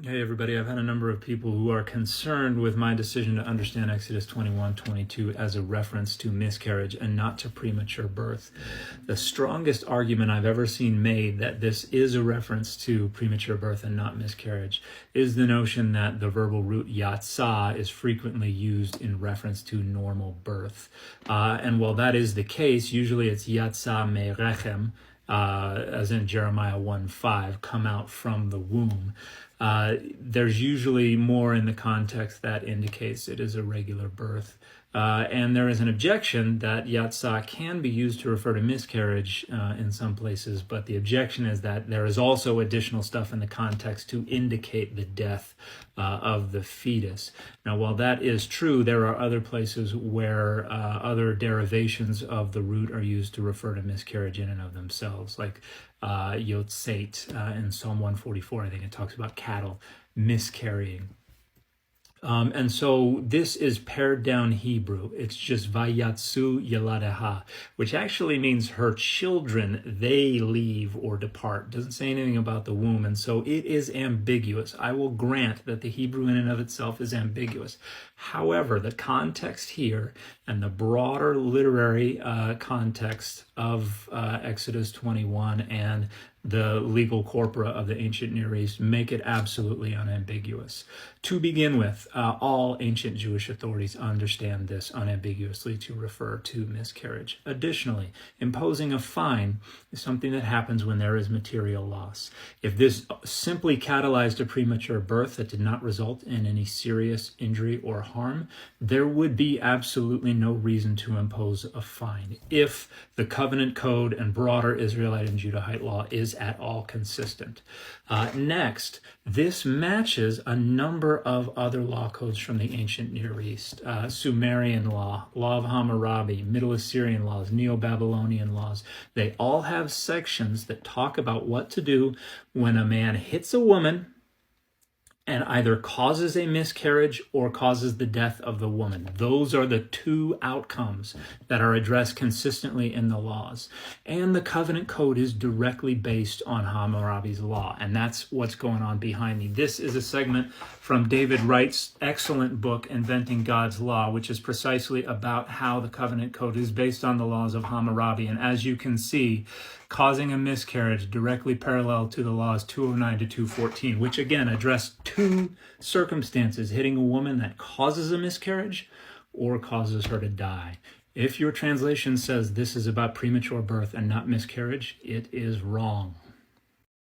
Hey everybody, I've had a number of people who are concerned with my decision to understand Exodus 21:22 as a reference to miscarriage and not to premature birth. The strongest argument I've ever seen made that this is a reference to premature birth and not miscarriage is the notion that the verbal root yatsah is frequently used in reference to normal birth. And while that is the case, usually it's yatsah merechem, as in Jeremiah 1:5, come out from the womb. There's usually more in the context that indicates it is a regular birth. And there is an objection that yatsah can be used to refer to miscarriage in some places, but the objection is that there is also additional stuff in the context to indicate the death of the fetus. Now, while that is true, there are other places where other derivations of the root are used to refer to miscarriage in and of themselves, like yotzeit in Psalm 144. I think it talks about cattle miscarrying. And so this is pared down Hebrew. It's just vayatsu yaladeha, which actually means her children, they leave or depart. Doesn't say anything about the womb. And so it is ambiguous. I will grant that the Hebrew in and of itself is ambiguous. However, the context here and the broader literary context of Exodus 21 and the legal corpora of the ancient Near East make it absolutely unambiguous. To begin with, all ancient Jewish authorities understand this unambiguously to refer to miscarriage. Additionally, imposing a fine is something that happens when there is material loss. If this simply catalyzed a premature birth that did not result in any serious injury or harm, there would be absolutely no reason to impose a fine if the covenant code and broader Israelite and Judahite law is at all consistent. Next, this matches a number of other law codes from the ancient Near East. Sumerian law, law of Hammurabi, Middle Assyrian laws, Neo-Babylonian laws. They all have sections that talk about what to do when a man hits a woman and either causes a miscarriage or causes the death of the woman. Those are the two outcomes that are addressed consistently in the laws. And the covenant code is directly based on Hammurabi's law, and that's what's going on behind me. This is a segment from David Wright's excellent book, Inventing God's Law, which is precisely about how the covenant code is based on the laws of Hammurabi. And as you can see, causing a miscarriage directly parallel to the laws 209 to 214, which again address two circumstances: hitting a woman that causes a miscarriage or causes her to die. If your translation says this is about premature birth and not miscarriage, it is wrong.